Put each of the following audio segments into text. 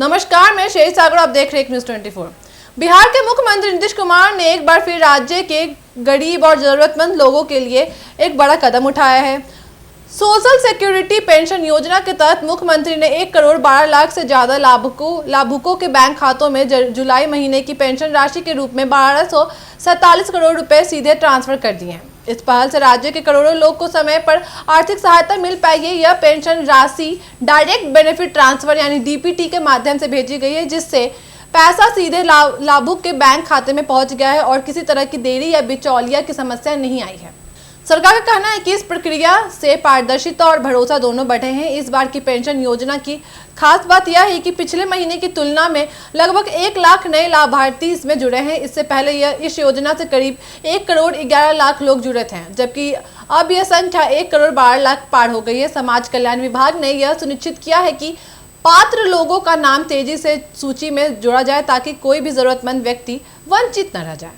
नमस्कार, मैं शेष सागर, आप देख रहे हैं न्यूज़ 24। बिहार के मुख्यमंत्री नीतीश कुमार ने एक बार फिर राज्य के गरीब और जरूरतमंद लोगों के लिए एक बड़ा कदम उठाया है। सोशल सिक्योरिटी पेंशन योजना के तहत मुख्यमंत्री ने 1 करोड़ 12 लाख से ज्यादा लाभुकों के बैंक खातों में जुलाई महीने की पेंशन राशि के रूप में 1247 करोड़ रुपए सीधे ट्रांसफर कर दिए हैं। इस पहल से राज्य के करोड़ों लोग को समय पर आर्थिक सहायता मिल पाई है। यह पेंशन राशि डायरेक्ट बेनिफिट ट्रांसफर यानी डीपीटी के माध्यम से भेजी गई है, जिससे पैसा सीधे लाभुक के बैंक खाते में पहुंच गया है और किसी तरह की देरी या बिचौलिया की समस्या नहीं आई है। सरकार का कहना है कि इस प्रक्रिया से पारदर्शिता और भरोसा दोनों बढ़े हैं। इस बार की पेंशन योजना की खास बात यह है कि पिछले महीने की तुलना में लगभग 1 लाख नए लाभार्थी इसमें जुड़े हैं। इससे पहले इस योजना से करीब 1 करोड़ 11 लाख लोग जुड़े थे, जबकि अब यह संख्या 1 करोड़ 12 लाख पार हो गई है। समाज कल्याण विभाग ने यह सुनिश्चित किया है कि पात्र लोगों का नाम तेजी से सूची में जोड़ा जाए ताकि कोई भी जरूरतमंद व्यक्ति वंचित न रह जाए।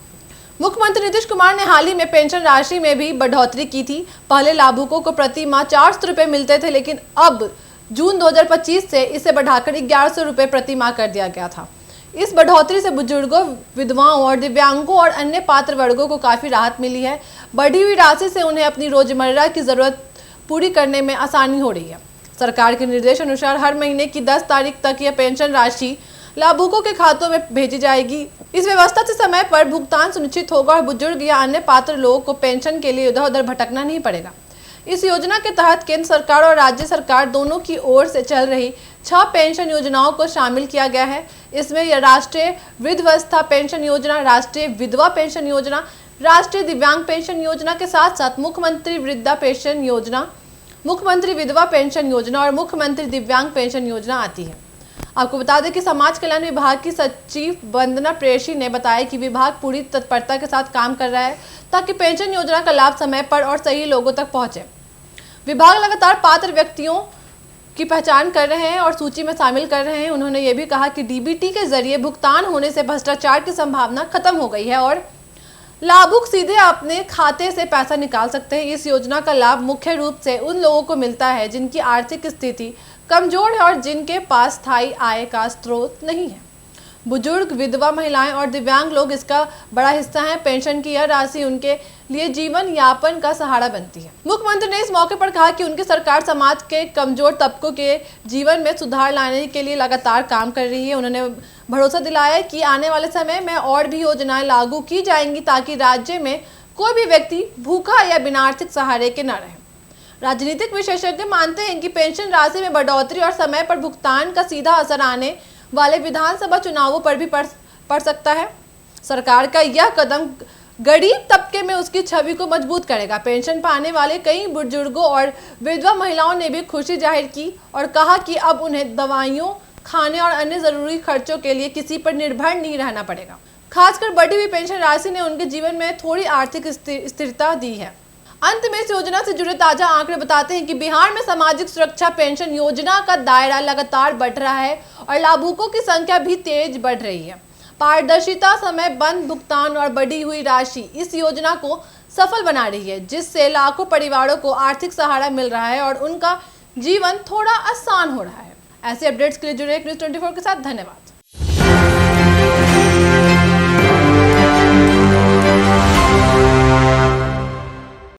मुख्यमंत्री नीतीश कुमार ने हाल ही में पेंशन राशि में भी बढ़ोतरी की थी। पहले लाभुकों को प्रति माह 400 रुपए मिलते थे, लेकिन अब जून 2025 से इसे बढ़ाकर 1100 रुपए प्रति माह कर दिया गया था। इस बढ़ोतरी से बुजुर्गों, विधवाओं और दिव्यांगों और अन्य पात्र वर्गों को काफी राहत मिली है। बढ़ी हुई राशि से उन्हें अपनी रोजमर्रा की जरूरत पूरी करने में आसानी हो रही है। सरकार के निर्देश अनुसार हर महीने की 10 तारीख तक यह पेंशन राशि लाभुकों के खातों में भेजी जाएगी। इस व्यवस्था से समय पर भुगतान सुनिश्चित होगा और बुजुर्ग या अन्य पात्र लोगों को पेंशन के लिए इधर उधर भटकना नहीं पड़ेगा। इस योजना के तहत केंद्र सरकार और राज्य सरकार दोनों की ओर से चल रही 6 पेंशन योजनाओं को शामिल किया गया है। इसमें राष्ट्रीय वृद्धावस्था पेंशन योजना, राष्ट्रीय विधवा पेंशन योजना, राष्ट्रीय दिव्यांग पेंशन योजना के साथ साथ मुख्यमंत्री वृद्धा पेंशन योजना, मुख्यमंत्री विधवा पेंशन योजना और मुख्यमंत्री दिव्यांग पेंशन योजना आती है। आपको बता दें कि समाज कल्याण विभाग की सचिव वंदना प्रेयसी ने बताया कि विभाग पूरी तत्परता के साथ काम कर रहा है ताकि पेंशन योजना का लाभ समय पर और सही लोगों तक पहुंचे। विभाग लगातार पात्र व्यक्तियों की पहचान कर रहे हैं और सूची में शामिल कर रहे हैं। उन्होंने ये भी कहा कि डीबीटी के जरिए भुगतान होने से भ्रष्टाचार की संभावना खत्म हो गई है और लाभुक सीधे अपने खाते से पैसा निकाल सकते हैं। इस योजना का लाभ मुख्य रूप से उन लोगों को मिलता है जिनकी आर्थिक स्थिति कमजोर है और जिनके पास स्थायी आय का स्रोत नहीं है। बुजुर्ग, विधवा महिलाएं और दिव्यांग लोग इसका बड़ा हिस्सा हैं। पेंशन की यह राशि उनके लिए जीवन यापन का सहारा बनती है। मुख्यमंत्री ने इस मौके पर कहा कि उनकी सरकार समाज के कमजोर तबकों के जीवन में सुधार लाने के लिए लगातार काम कर रही है। उन्होंने भरोसा दिलाया कि आने वाले समय में और भी योजनाएं लागू की जाएंगी ताकि राज्य में कोई भी व्यक्ति भूखा या बिना आर्थिक सहारे के न रहे। राजनीतिक विशेषज्ञ मानते हैं कि पेंशन राशि में बढ़ोतरी और समय पर भुगतान का सीधा असर आने वाले विधानसभा चुनावों पर भी पड़ सकता है। सरकार का यह कदम गरीब तबके में उसकी छवि को मजबूत करेगा। पेंशन पाने वाले कई बुजुर्गों और विधवा महिलाओं ने भी खुशी जाहिर की और कहा कि अब उन्हें दवाइयों, खाने और अन्य जरूरी खर्चों के लिए किसी पर निर्भर नहीं रहना पड़ेगा। खासकर बढ़ी हुई पेंशन राशि ने उनके जीवन में थोड़ी आर्थिक स्थिरता दी है। अंत में इस योजना से जुड़े ताजा आंकड़े बताते हैं कि बिहार में सामाजिक सुरक्षा पेंशन योजना का दायरा लगातार बढ़ रहा है और लाभुकों की संख्या भी तेज बढ़ रही है। पारदर्शिता, समयबद्ध भुगतान और बढ़ी हुई राशि इस योजना को सफल बना रही है, जिससे लाखों परिवारों को आर्थिक सहारा मिल रहा है और उनका जीवन थोड़ा आसान हो रहा है। ऐसे अपडेट्स के लिए जुड़े न्यूज़ 24 के साथ। धन्यवाद।